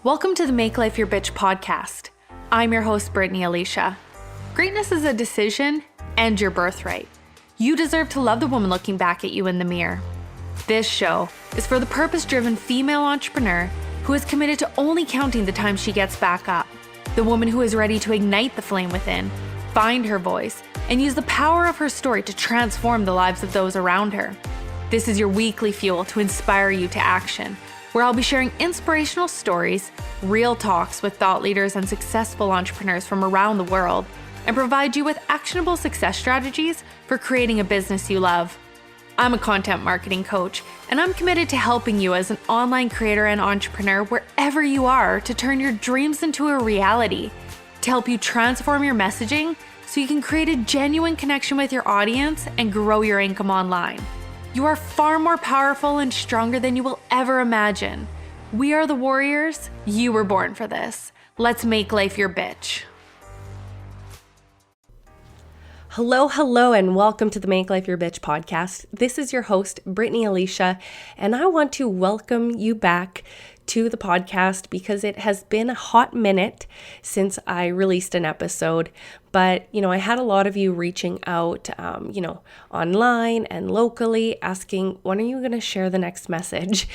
Welcome to the Make Life Your Bitch podcast. I'm your host, Brittany Alicia. Greatness is a decision and your birthright. You deserve to love the woman looking back at you in the mirror. This show is for the purpose-driven female entrepreneur who is committed to only counting the time she gets back up. The woman who is ready to ignite the flame within, find her voice, and use the power of her story to transform the lives of those around her. This is your weekly fuel to inspire you to action, where I'll be sharing inspirational stories, real talks with thought leaders and successful entrepreneurs from around the world, and provide you with actionable success strategies for creating a business you love. I'm a content marketing coach, and I'm committed to helping you as an online creator and entrepreneur wherever you are to turn your dreams into a reality, to help you transform your messaging so you can create a genuine connection with your audience and grow your income online. You are far more powerful and stronger than you will ever imagine. We are the warriors. You were born for this. Let's make life your bitch. Hello, and welcome to the Make Life Your Bitch podcast. This is your host, Brittany Alicia, and I want to welcome you back to the podcast because it has been a hot minute since I released an episode. But, I had a lot of you reaching out, online and locally asking, when are you going to share the next message?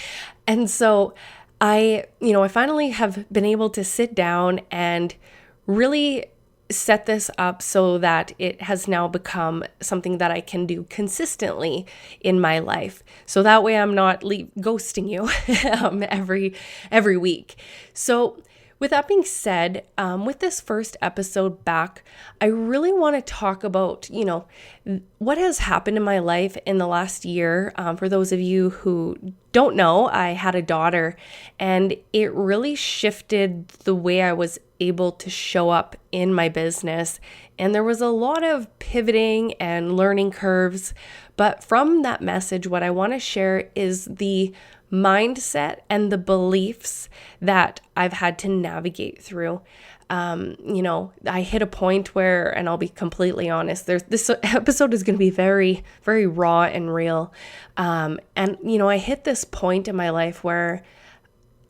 And so I finally have been able to sit down and really set this up so that it has now become something that I can do consistently in my life. So that way I'm not ghosting you every week. So with that being said, with this first episode back, I really want to talk about, what has happened in my life in the last year. For those of you who don't know, I had a daughter, and it really shifted the way I was able to show up in my business. And there was a lot of pivoting and learning curves. But from that message, what I want to share is the mindset and the beliefs that I've had to navigate through. I hit a point where, and I'll be completely honest, this episode is going to be very, very raw and real. I hit this point in my life where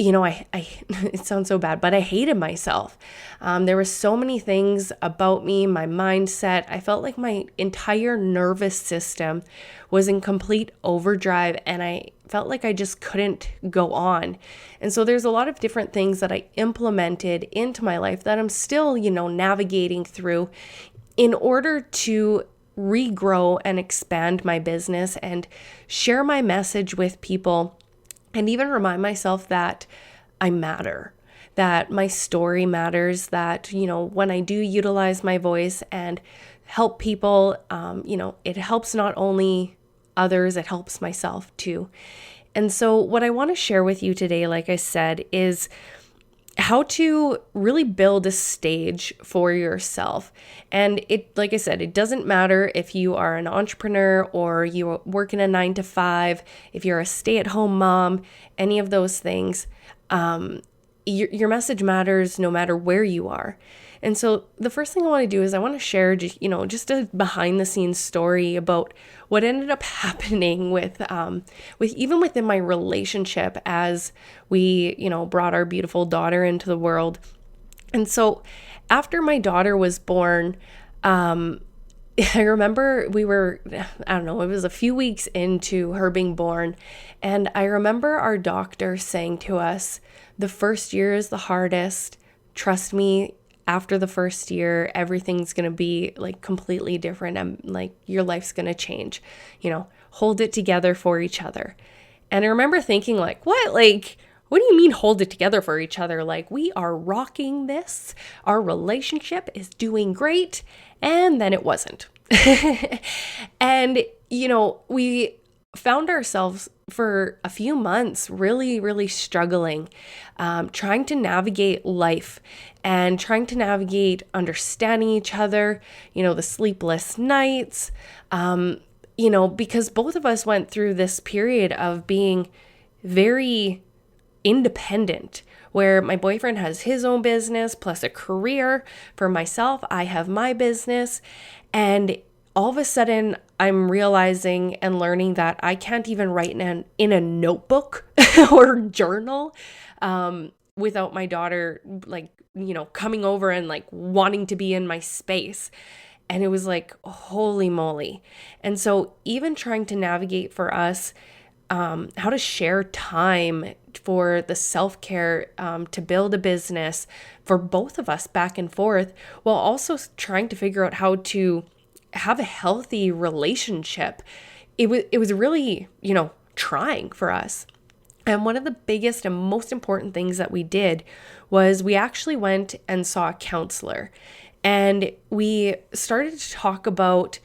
I it sounds so bad, but I hated myself. There were so many things about me, my mindset. I felt like my entire nervous system was in complete overdrive, and I felt like I just couldn't go on. And so there's a lot of different things that I implemented into my life that I'm still, navigating through in order to regrow and expand my business and share my message with people. And even remind myself that I matter, that my story matters, that, when I do utilize my voice and help people, it helps not only others, it helps myself too. And so what I want to share with you today, like I said, is how to really build a stage for yourself. And like I said, it doesn't matter if you are an entrepreneur or you work in a 9-to-5, if you're a stay-at-home mom, any of those things, your message matters no matter where you are. And so the first thing I want to do is I want to share, just a behind the scenes story about what ended up happening with even within my relationship as we, brought our beautiful daughter into the world. And so after my daughter was born, I remember it was a few weeks into her being born. And I remember our doctor saying to us, the first year is the hardest. Trust me, after the first year, everything's going to be like completely different. And like your life's going to change, hold it together for each other. And I remember thinking like, what do you mean hold it together for each other? Like, we are rocking this. Our relationship is doing great. And then it wasn't. And, we found ourselves for a few months really, really struggling, trying to navigate life and trying to navigate understanding each other, the sleepless nights, because both of us went through this period of being very independent, where my boyfriend has his own business plus a career. For myself, I have my business. And all of a sudden, I'm realizing and learning that I can't even write in a notebook or journal. without my daughter, like, coming over and like wanting to be in my space. And it was like, holy moly. And so even trying to navigate for us, how to share time for the self-care, to build a business for both of us back and forth, while also trying to figure out how to have a healthy relationship. It was really, trying for us. And one of the biggest and most important things that we did was we actually went and saw a counselor. And we started to talk about,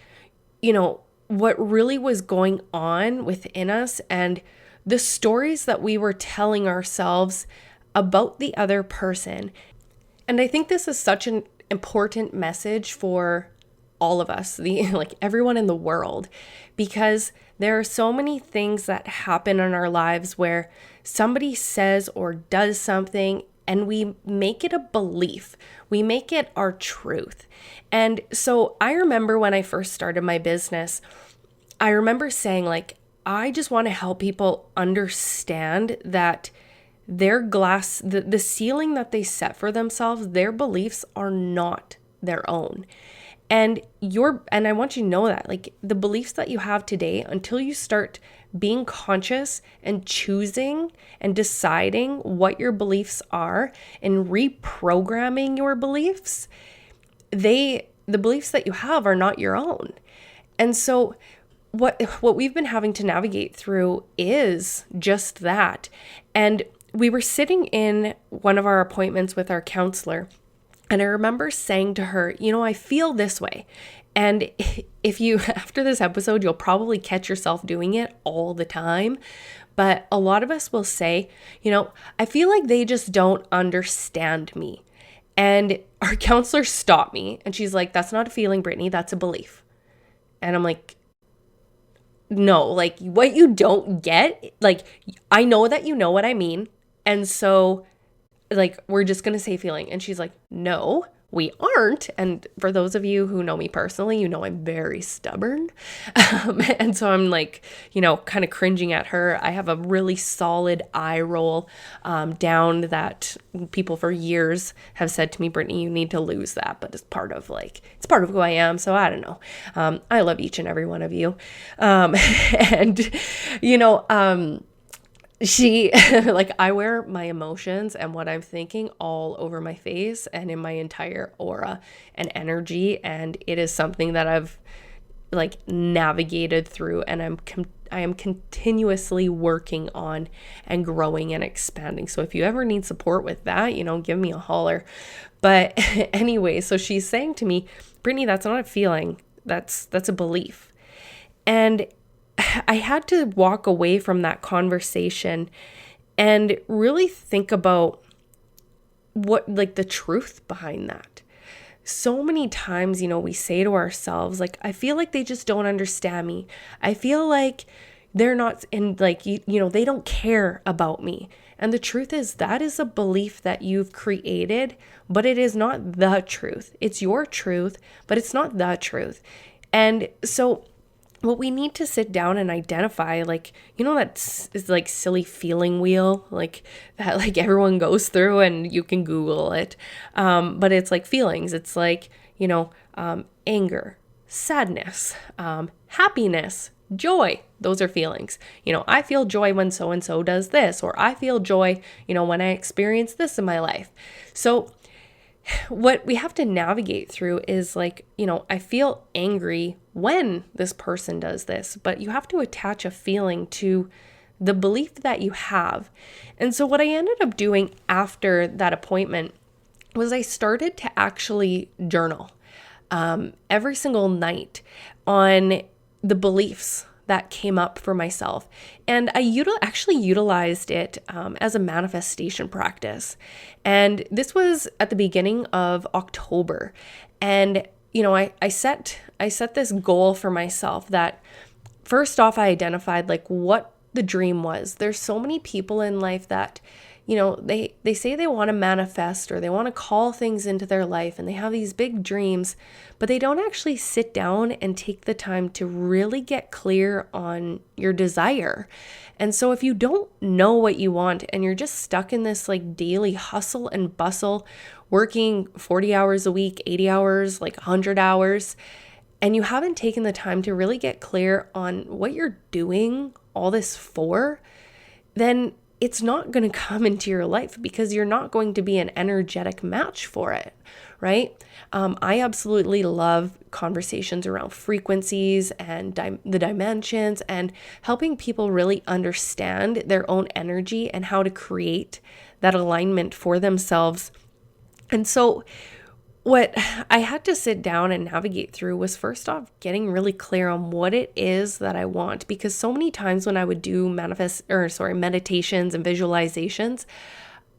what really was going on within us and the stories that we were telling ourselves about the other person. And I think this is such an important message for all of us, like everyone in the world, because there are so many things that happen in our lives where somebody says or does something and we make it a belief. We make it our truth. And so I remember when I first started my business, I remember saying, like, I just want to help people understand that their glass, the ceiling that they set for themselves, their beliefs are not their own. And I want you to know that, like, the beliefs that you have today, until you start being conscious and choosing and deciding what your beliefs are and reprogramming your beliefs, the beliefs that you have are not your own. And so what we've been having to navigate through is just that. And we were sitting in one of our appointments with our counselor, and I remember saying to her, I feel this way. And if you, after this episode, you'll probably catch yourself doing it all the time. But a lot of us will say, I feel like they just don't understand me. And our counselor stopped me and she's like, that's not a feeling, Brittany, that's a belief. And I'm like, no, like, what you don't get, like, I know that you know what I mean. And so, like, we're just going to say feeling. And she's like, no, we aren't. And for those of you who know me personally, I'm very stubborn. And so I'm like, kind of cringing at her. I have a really solid eye roll down that people for years have said to me, Brittany, you need to lose that. But it's part of who I am. So I don't know. I love each and every one of you. She, like, I wear my emotions and what I'm thinking all over my face and in my entire aura and energy. And it is something that I've, like, navigated through, and I am continuously working on and growing and expanding. So if you ever need support with that, give me a holler. But anyway, so she's saying to me, Brittany, that's not a feeling. That's a belief. And I had to walk away from that conversation and really think about what, like, the truth behind that. So many times, we say to ourselves, like, I feel like they just don't understand me. I feel like they're not in, like, they don't care about me. And the truth is, that is a belief that you've created, but it is not the truth. It's your truth, but it's not the truth. And so what we need to sit down and identify, like, that is like silly feeling wheel, like that, like, everyone goes through, and you can Google it. But it's like feelings. It's like, anger, sadness, happiness, joy. Those are feelings. I feel joy when so-and-so does this, or I feel joy, when I experience this in my life. So what we have to navigate through is, like, I feel angry when this person does this, but you have to attach a feeling to the belief that you have. And so what I ended up doing after that appointment was I started to actually journal every single night on the beliefs that came up for myself. And I actually utilized it as a manifestation practice. And this was at the beginning of October. And, I set this goal for myself that, first off, I identified, like, what the dream was. There's so many people in life that, they say they want to manifest or they want to call things into their life and they have these big dreams, but they don't actually sit down and take the time to really get clear on your desire. And so if you don't know what you want and you're just stuck in this like daily hustle and bustle, working 40 hours a week, 80 hours, like 100 hours, and you haven't taken the time to really get clear on what you're doing all this for, then it's not going to come into your life because you're not going to be an energetic match for it, right? I absolutely love conversations around frequencies and the dimensions and helping people really understand their own energy and how to create that alignment for themselves. And so what I had to sit down and navigate through was first off getting really clear on what it is that I want, because so many times when I would do meditations and visualizations,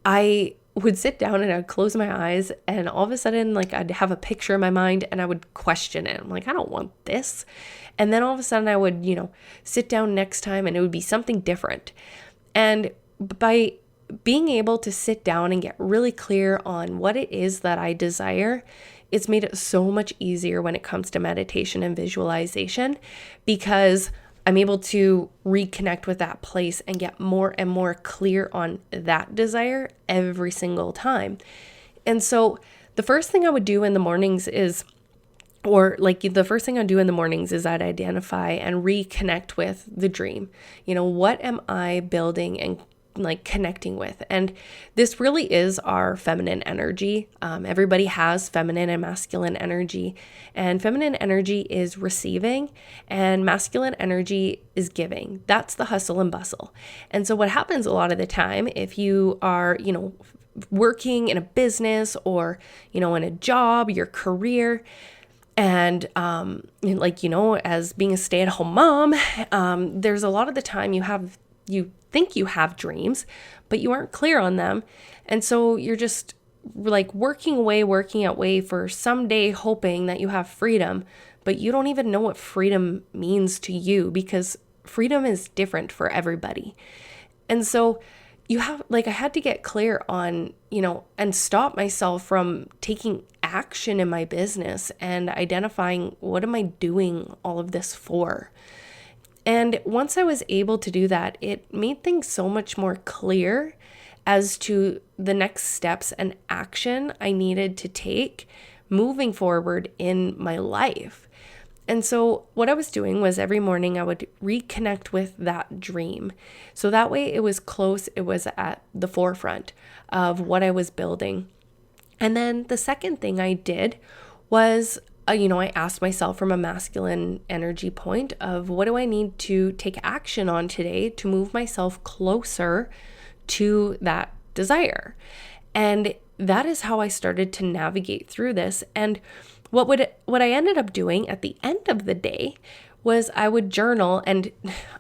I would sit down and I'd close my eyes and all of a sudden like I'd have a picture in my mind and I would question it. I'm like, I don't want this. And then all of a sudden I would, sit down next time and it would be something different. And by being able to sit down and get really clear on what it is that I desire, it's made it so much easier when it comes to meditation and visualization, because I'm able to reconnect with that place and get more and more clear on that desire every single time. And so the first thing I would do in the mornings is I'd identify and reconnect with the dream. What am I building and like connecting with? And this really is our feminine energy. Everybody has feminine and masculine energy, and feminine energy is receiving and masculine energy is giving. That's the hustle and bustle. And so what happens a lot of the time, if you are, working in a business or, in a job, your career, and as being a stay-at-home mom, there's a lot of the time you think you have dreams, but you aren't clear on them. And so you're just like working away for someday hoping that you have freedom, but you don't even know what freedom means to you, because freedom is different for everybody. And so I had to get clear on, and stop myself from taking action in my business and identifying, what am I doing all of this for? And once I was able to do that, it made things so much more clear as to the next steps and action I needed to take moving forward in my life. And so what I was doing was every morning I would reconnect with that dream. So that way it was close, it was at the forefront of what I was building. And then the second thing I did was I asked myself from a masculine energy point of, what do I need to take action on today to move myself closer to that desire? And that is how I started to navigate through this. And what I ended up doing at the end of the day was I would journal. And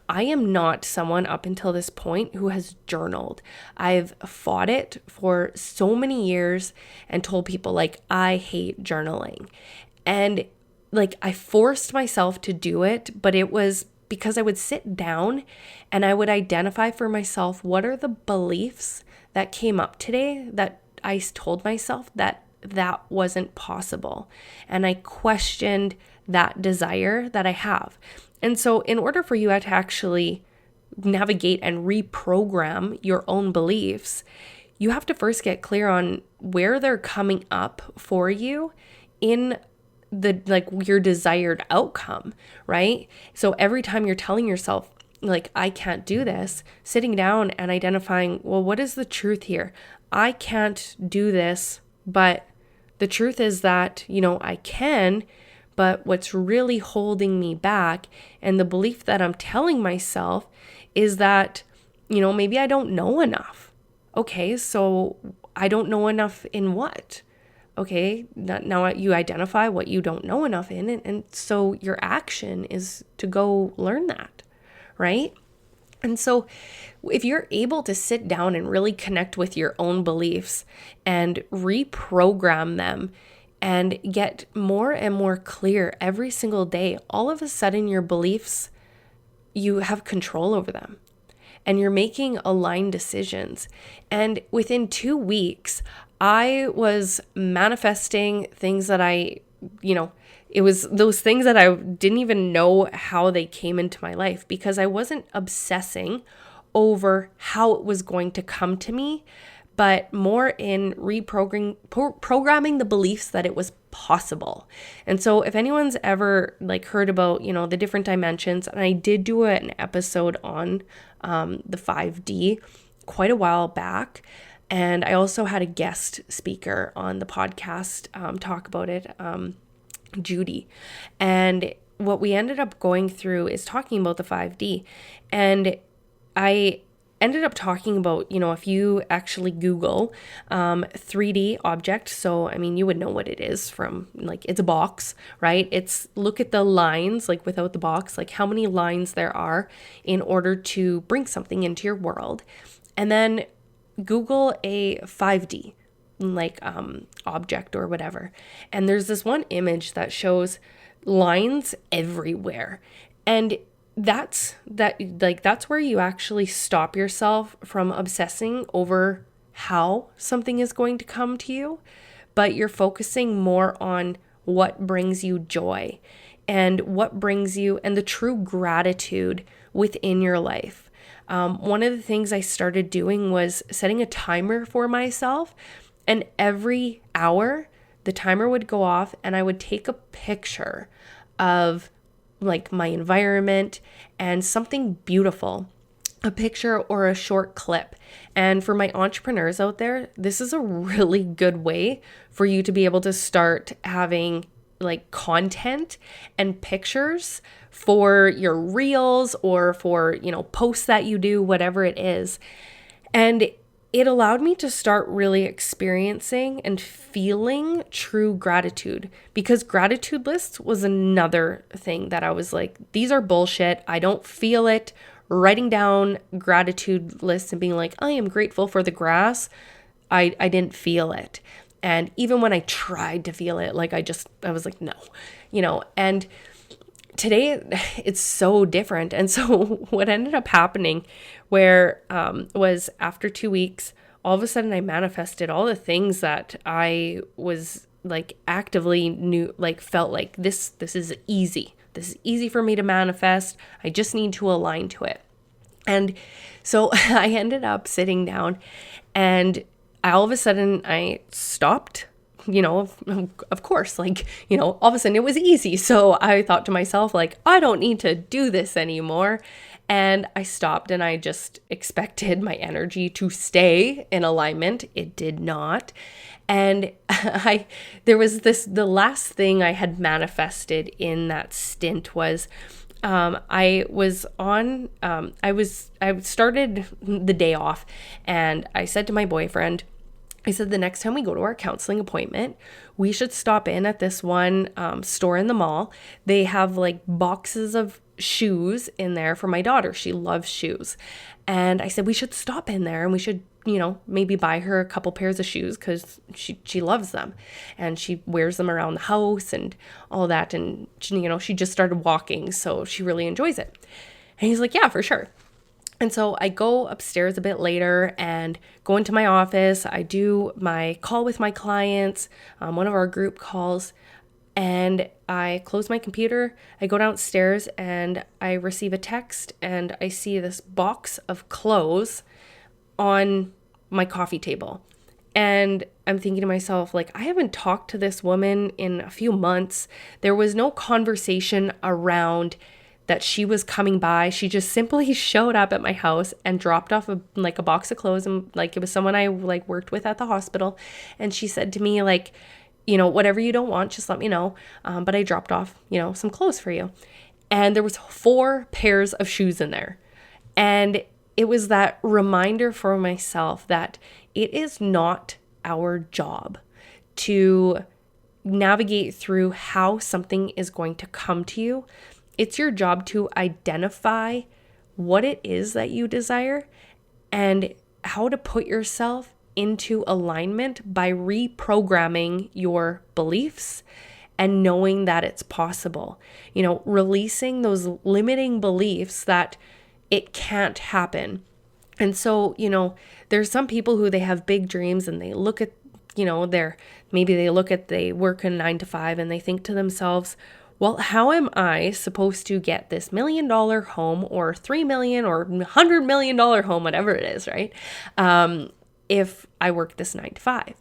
I am not someone up until this point who has journaled. I've fought it for so many years and told people like, I hate journaling. And I forced myself to do it, but it was because I would sit down and I would identify for myself, what are the beliefs that came up today that I told myself that wasn't possible. And I questioned that desire that I have. And so in order for you to actually navigate and reprogram your own beliefs, you have to first get clear on where they're coming up for you in your desired outcome, right? So every time you're telling yourself, I can't do this, sitting down and identifying, well, what is the truth here? I can't do this, but the truth is that, I can, but what's really holding me back, and the belief that I'm telling myself is that, maybe I don't know enough. Okay, so I don't know enough in what? Okay, now you identify what you don't know enough in, and so your action is to go learn that, right? And so if you're able to sit down and really connect with your own beliefs and reprogram them and get more and more clear every single day, all of a sudden your beliefs, you have control over them. and you're making aligned decisions. And within 2 weeks, I was manifesting things that it was those things that I didn't even know how they came into my life, because I wasn't obsessing over how it was going to come to me, but more in programming the beliefs that it was possible. And so if anyone's ever heard about, the different dimensions, and I did do an episode on the 5D quite a while back, and I also had a guest speaker on the podcast talk about it, Judy. And what we ended up going through is talking about the 5D. And I ended up talking about, if you actually Google 3D object, so you would know what it is from, it's a box, right? It's look at the lines, without the box, how many lines there are in order to bring something into your world. And then Google a 5D object or whatever. And there's this one image that shows lines everywhere. And that's where you actually stop yourself from obsessing over how something is going to come to you, but you're focusing more on what brings you joy and what brings you and the true gratitude within your life. One of the things I started doing was setting a timer for myself, and every hour the timer would go off and I would take a picture of my environment and something beautiful, a picture or a short clip. And for my entrepreneurs out there, this is a really good way for you to be able to start having content and pictures for your reels or for, posts that you do, whatever it is. And it allowed me to start really experiencing and feeling true gratitude, because gratitude lists was another thing that I was like, these are bullshit. I don't feel it. Writing down gratitude lists and being like, I am grateful for the grass. I didn't feel it. And even when I tried to feel it, I was like, no, and today it's so different. And so what ended up happening was after 2 weeks, all of a sudden I manifested all the things that I was actively knew, felt like this is easy. This is easy for me to manifest. I just need to align to it. And so I ended up sitting down, and all of a sudden I stopped. Of course, all of a sudden it was easy. So I thought to myself, I don't need to do this anymore. And I stopped and I just expected my energy to stay in alignment. It did not. And the last thing I had manifested in that stint was, I started the day off, and I said to my boyfriend, I said, the next time we go to our counseling appointment, we should stop in at this one store in the mall. They have boxes of shoes in there for my daughter. She loves shoes. And I said, we should stop in there and we should, maybe buy her a couple pairs of shoes, because she loves them and she wears them around the house and all that. And, she just started walking, so she really enjoys it. And he's like, yeah, for sure. And so I go upstairs a bit later and go into my office. I do my call with my clients, one of our group calls, and I close my computer. I go downstairs and I receive a text, and I see this box of clothes on my coffee table. And I'm thinking to myself, I haven't talked to this woman in a few months. There was no conversation around that she was coming by. She just simply showed up at my house and dropped off a box of clothes. And it was someone I worked with at the hospital. And she said to me, whatever you don't want, just let me know. But I dropped off, some clothes for you. And there was 4 pairs of shoes in there. And it was that reminder for myself that it is not our job to navigate through how something is going to come to you. It's your job to identify what it is that you desire and how to put yourself into alignment by reprogramming your beliefs and knowing that it's possible. Releasing those limiting beliefs that it can't happen. And so, there's some people who they have big dreams and they look at, they work a 9 to 5 and they think to themselves, well, how am I supposed to get this $1 million home or $3 million or $100 million home, whatever it is, right? If I work this 9 to 5.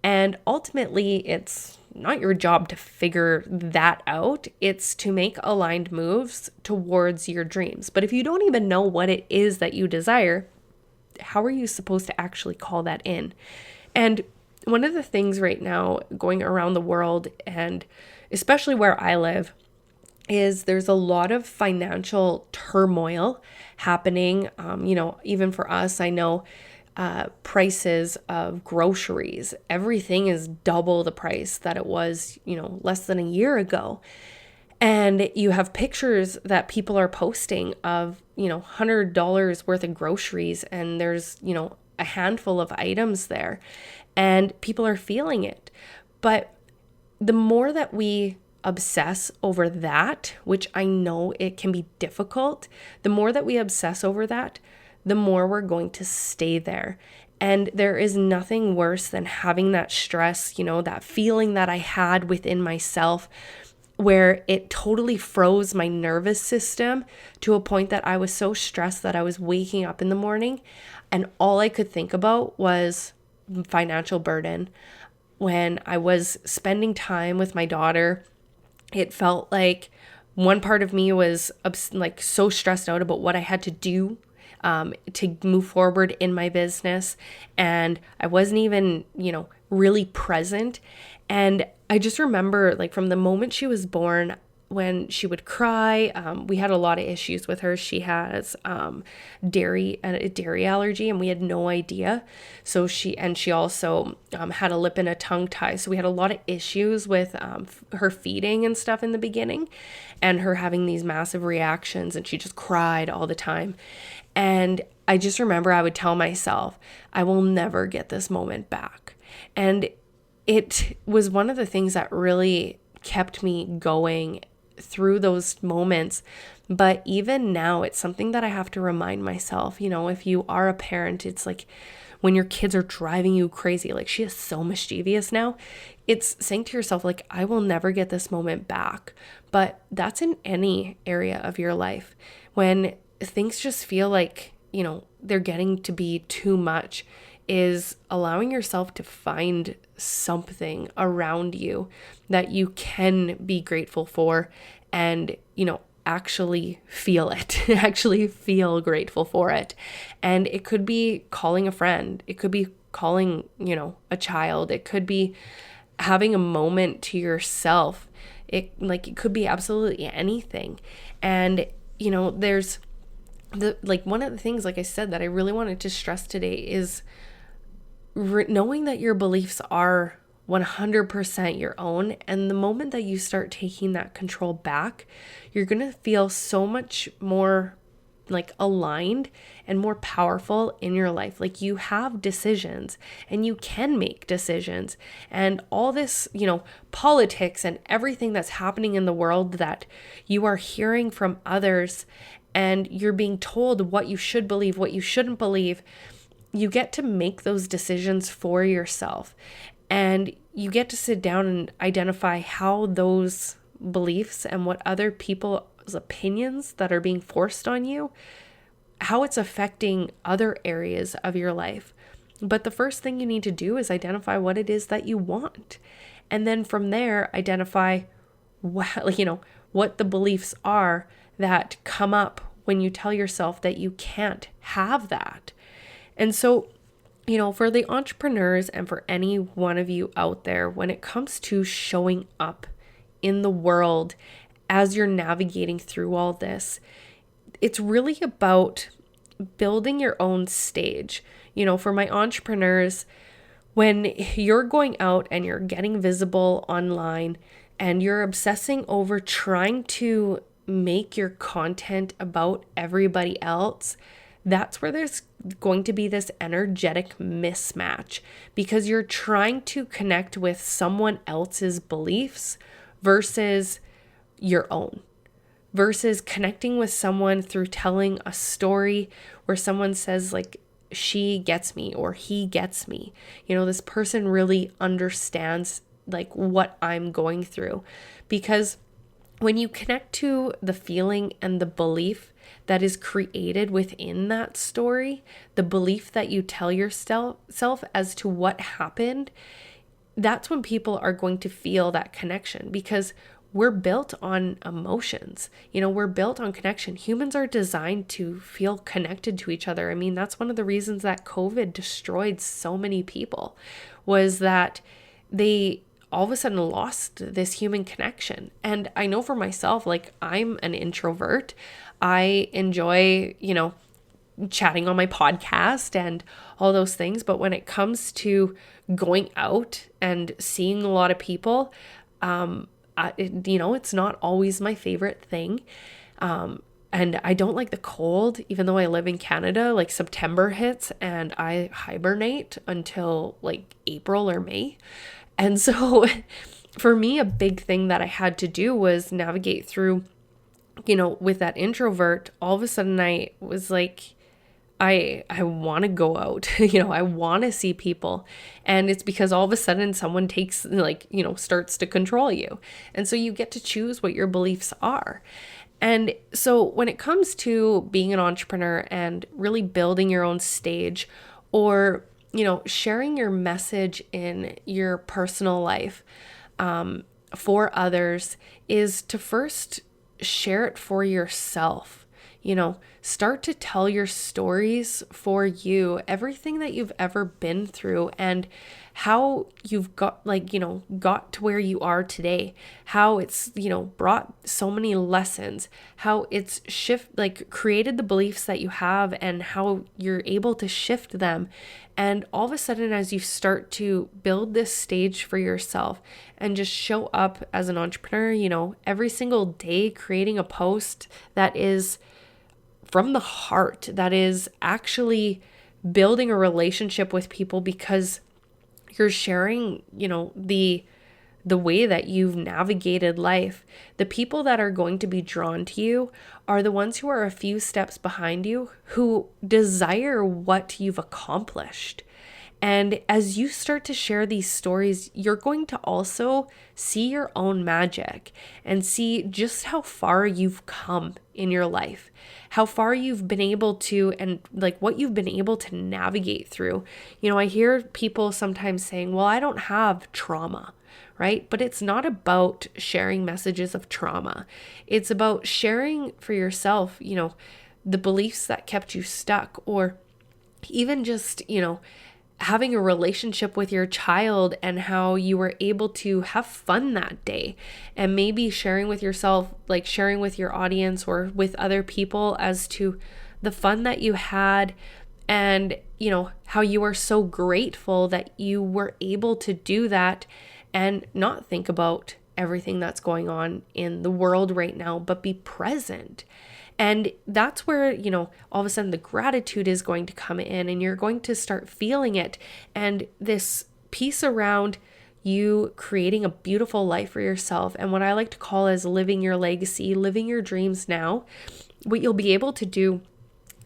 And ultimately, it's not your job to figure that out. It's to make aligned moves towards your dreams. But if you don't even know what it is that you desire, how are you supposed to actually call that in? And one of the things right now going around the world, and especially where I live, is there's a lot of financial turmoil happening. Even for us, I know prices of groceries, everything is double the price that it was, less than a year ago. And you have pictures that people are posting of, $100 worth of groceries, and there's, a handful of items there, and people are feeling it. But the more that we obsess over that, which I know it can be difficult, the more that we obsess over that, the more we're going to stay there. And there is nothing worse than having that stress, that feeling that I had within myself where it totally froze my nervous system to a point that I was so stressed that I was waking up in the morning and all I could think about was financial burden. When I was spending time with my daughter, it felt like one part of me was so stressed out about what I had to do to move forward in my business. And I wasn't even, really present. And I just remember from the moment she was born, when she would cry, we had a lot of issues with her. She has a dairy allergy, and we had no idea. So she also had a lip and a tongue tie. So we had a lot of issues with her feeding and stuff in the beginning, and her having these massive reactions, and she just cried all the time. And I just remember I would tell myself, I will never get this moment back. And it was one of the things that really kept me going through those moments. But even now, it's something that I have to remind myself, if you are a parent, it's like when your kids are driving you crazy, she is so mischievous now, it's saying to yourself, I will never get this moment back. But that's in any area of your life. When things just feel like, they're getting to be too much, is allowing yourself to find something around you that you can be grateful for and, actually feel it, actually feel grateful for it. And it could be calling a friend. It could be calling, a child. It could be having a moment to yourself. It could be absolutely anything. And, there's one of the things, like I said, that I really wanted to stress today is knowing that your beliefs are 100% your own. And the moment that you start taking that control back, you're going to feel so much more aligned and more powerful in your life. You have decisions and you can make decisions, and all this, politics and everything that's happening in the world that you are hearing from others, and you're being told what you should believe, what you shouldn't believe. You get to make those decisions for yourself, and you get to sit down and identify how those beliefs and what other people's opinions that are being forced on you, how it's affecting other areas of your life. But the first thing you need to do is identify what it is that you want. And then from there, identify what the beliefs are that come up when you tell yourself that you can't have that. And so, for the entrepreneurs and for any one of you out there, when it comes to showing up in the world as you're navigating through all this, it's really about building your own stage. For my entrepreneurs, when you're going out and you're getting visible online and you're obsessing over trying to make your content about everybody else, that's where there's going to be this energetic mismatch, because you're trying to connect with someone else's beliefs versus your own. versus connecting with someone through telling a story where someone says like, she gets me or he gets me. This person really understands like what I'm going through. Because when you connect to the feeling and the belief that is created within that story, the belief that you tell yourself as to what happened, that's when people are going to feel that connection, because we're built on emotions. We're built on connection. Humans are designed to feel connected to each other. I mean, that's one of the reasons that COVID destroyed so many people, was that they all of a sudden lost this human connection. And I know for myself, like, I'm an introvert. I enjoy, chatting on my podcast and all those things. But when it comes to going out and seeing a lot of people, it's not always my favorite thing. And I don't like the cold, even though I live in Canada. Like, September hits and I hibernate until like April or May. And so for me, a big thing that I had to do was navigate through, with that introvert. All of a sudden I was like, I want to go out, I want to see people. And it's because all of a sudden someone takes starts to control you. And so you get to choose what your beliefs are. And so when it comes to being an entrepreneur and really building your own stage, or, sharing your message in your personal life, for others, is to first share it for yourself. Start to tell your stories for you, everything that you've ever been through and how you've got to where you are today, how it's, brought so many lessons, how it's created the beliefs that you have and how you're able to shift them. And all of a sudden, as you start to build this stage for yourself and just show up as an entrepreneur, every single day, creating a post that is from the heart, that is actually building a relationship with people, because you're sharing, the way that you've navigated life. The people that are going to be drawn to you are the ones who are a few steps behind you, who desire what you've accomplished. And as you start to share these stories, you're going to also see your own magic and see just how far you've come in your life, how far you've been able to, and what you've been able to navigate through. I hear people sometimes saying, well, I don't have trauma, right? But it's not about sharing messages of trauma. It's about sharing for yourself, the beliefs that kept you stuck, or even just, having a relationship with your child and how you were able to have fun that day, and maybe sharing with yourself, sharing with your audience or with other people as to the fun that you had, and, how you are so grateful that you were able to do that and not think about everything that's going on in the world right now, but be present. And that's where, all of a sudden the gratitude is going to come in, and you're going to start feeling it. And this piece around you creating a beautiful life for yourself, and what I like to call as living your legacy, living your dreams now, what you'll be able to do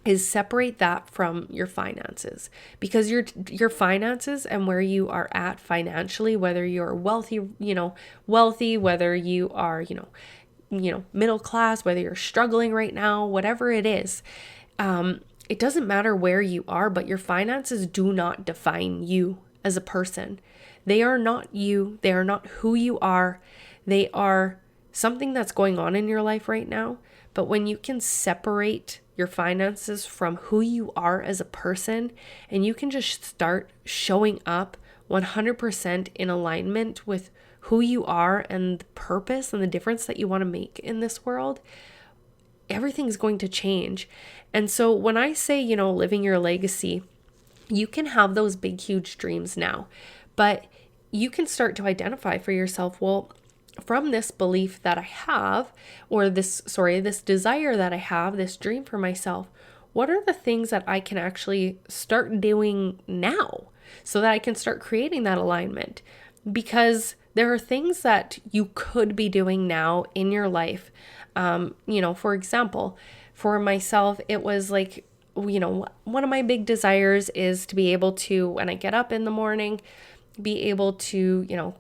is separate that from your finances, because your finances and where you are at financially, whether you're wealthy, whether you are, middle class, whether you're struggling right now, whatever it is, it doesn't matter where you are, but your finances do not define you as a person. They are not you. They are not who you are. They are something that's going on in your life right now. But when you can separate your finances from who you are as a person, and you can just start showing up 100% in alignment with who you are and the purpose and the difference that you want to make in this world, everything's going to change. And so when I say, living your legacy, you can have those big, huge dreams now, but you can start to identify for yourself, well, from this belief that I have, or this desire that I have, this dream for myself, what are the things that I can actually start doing now so that I can start creating that alignment? because there are things that you could be doing now in your life. For example, for myself, it was like, one of my big desires is to be able to, when I get up in the morning, be able to,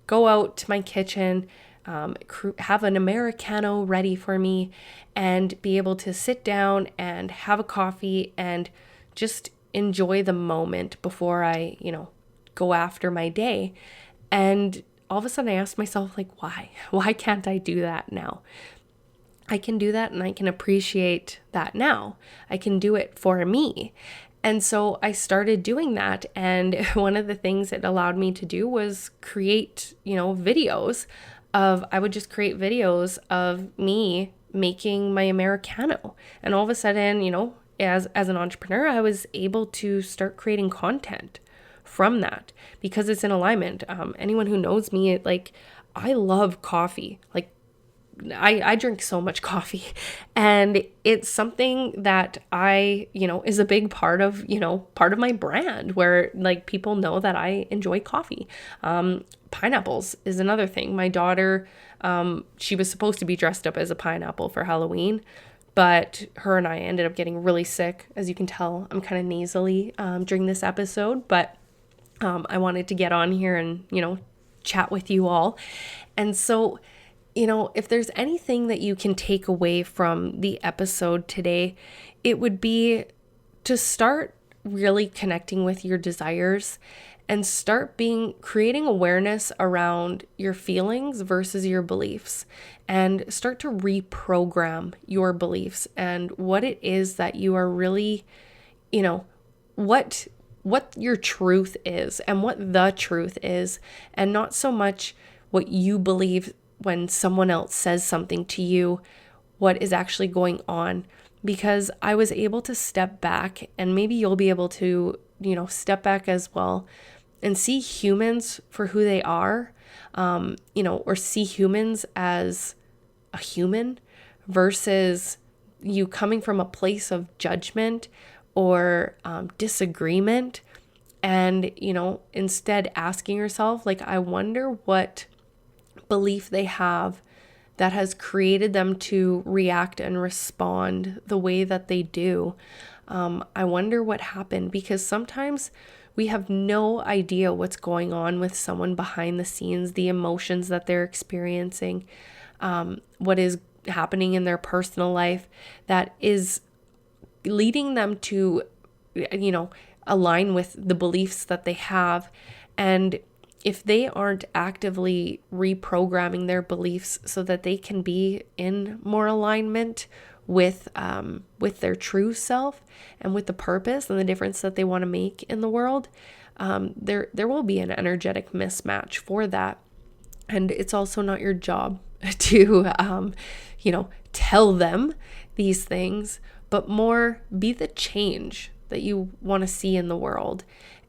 go out to my kitchen, have an Americano ready for me, and be able to sit down and have a coffee and just enjoy the moment before I, go after my day. And all of a sudden I asked myself, like, why? Why can't I do that now? I can do that and I can appreciate that now. I can do it for me. And so I started doing that. And one of the things it allowed me to do was create, videos I would just create videos of me making my Americano. And all of a sudden, as an entrepreneur, I was able to start creating content from that because it's in alignment. Anyone who knows me, I love coffee. I drink so much coffee, and it's something that is a big part of my brand, where people know that I enjoy coffee. Pineapples is another thing. My daughter, she was supposed to be dressed up as a pineapple for Halloween, but her and I ended up getting really sick. As you can tell, I'm kind of nasally during this episode, but I wanted to get on here and, chat with you all. And so, if there's anything that you can take away from the episode today, it would be to start really connecting with your desires and start creating awareness around your feelings versus your beliefs, and start to reprogram your beliefs and what it is that you are really, what your truth is and what the truth is, and not so much what you believe when someone else says something to you, what is actually going on. Because I was able to step back, and maybe you'll be able to, step back as well and see humans for who they are, or see humans as a human versus you coming from a place of judgment or disagreement. And, instead asking yourself, I wonder what belief they have that has created them to react and respond the way that they do. I wonder what happened, because sometimes we have no idea what's going on with someone behind the scenes, the emotions that they're experiencing, what is happening in their personal life that is leading them to, align with the beliefs that they have. And if they aren't actively reprogramming their beliefs so that they can be in more alignment with their true self and with the purpose and the difference that they want to make in the world, there will be an energetic mismatch for that. And it's also not your job to, tell them these things, but more be the change that you want to see in the world.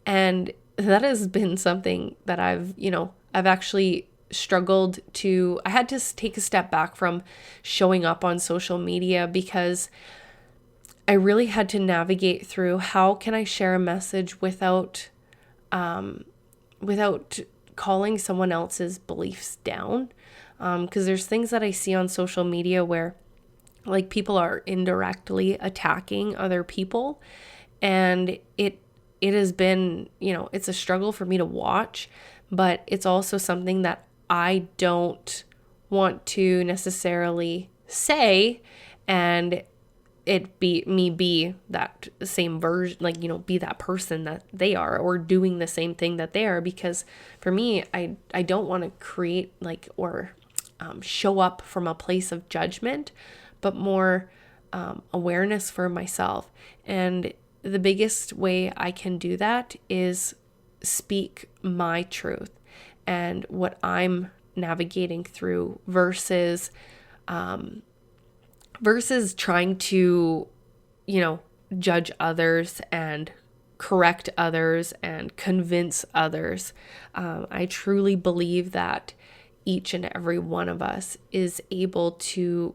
And that has been something that I've actually struggled to. I had to take a step back from showing up on social media, because I really had to navigate through how can I share a message without calling someone else's beliefs down. Because there's things that I see on social media where people are indirectly attacking other people, and it has been, it's a struggle for me to watch, but it's also something that I don't want to necessarily say, and it be that same version, be that person that they are, or doing the same thing that they are. Because for me, I don't want to create or show up from a place of judgment, but more awareness for myself. And the biggest way I can do that is speak my truth and what I'm navigating through versus trying to, judge others and correct others and convince others. I truly believe that each and every one of us is able to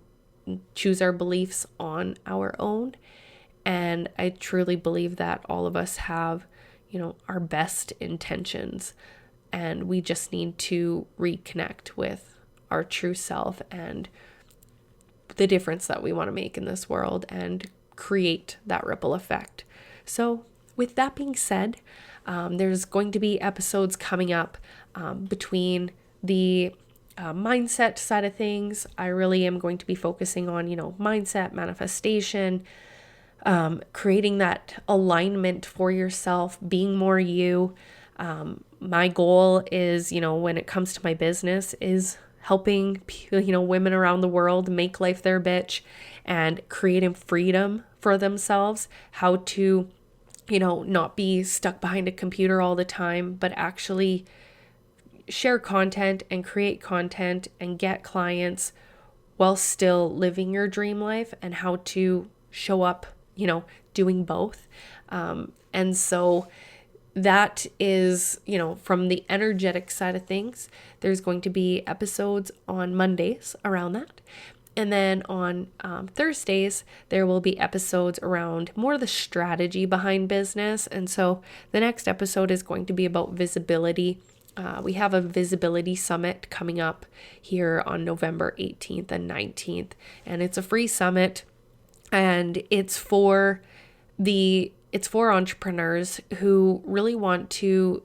choose our beliefs on our own. And I truly believe that all of us have, our best intentions. and we just need to reconnect with our true self and the difference that we want to make in this world and create that ripple effect. So with that being said, there's going to be episodes coming up between the mindset side of things. I really am going to be focusing on, mindset, manifestation, creating that alignment for yourself, being more you. My goal is, when it comes to my business, is helping, women around the world make life their bitch and creating freedom for themselves, how to, not be stuck behind a computer all the time, but actually share content and create content and get clients while still living your dream life, and how to show up, doing both. And so that is, from the energetic side of things, there's going to be episodes on Mondays around that. And then on Thursdays, there will be episodes around more the strategy behind business. And so the next episode is going to be about visibility. We have a visibility summit coming up here on November 18th and 19th. And it's a free summit, and it's for entrepreneurs who really want to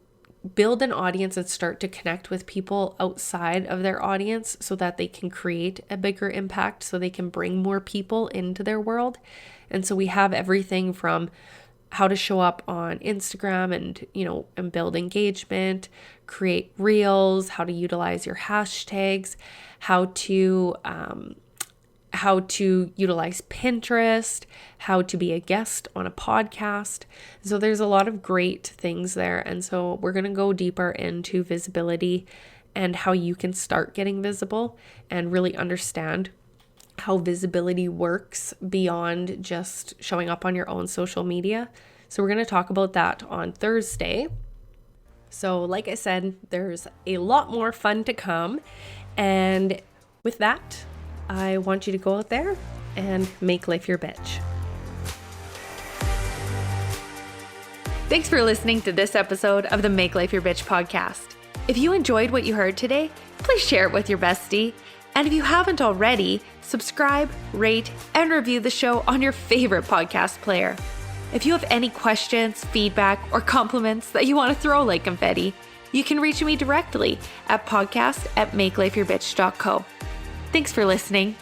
build an audience and start to connect with people outside of their audience so that they can create a bigger impact, so they can bring more people into their world. And so we have everything from how to show up on Instagram and build engagement, create reels, how to utilize your hashtags, how to utilize Pinterest, how to be a guest on a podcast. So there's a lot of great things there. And so we're going to go deeper into visibility and how you can start getting visible and really understand how visibility works beyond just showing up on your own social media. So we're going to talk about that on Thursday. So like I said, there's a lot more fun to come. And with that, I want you to go out there and make life your bitch. Thanks for listening to this episode of the Make Life Your Bitch podcast. If you enjoyed what you heard today, please share it with your bestie. And if you haven't already, subscribe, rate, and review the show on your favorite podcast player. If you have any questions, feedback, or compliments that you want to throw like confetti, you can reach me directly at podcast@makelifeyourbitch.co. Thanks for listening.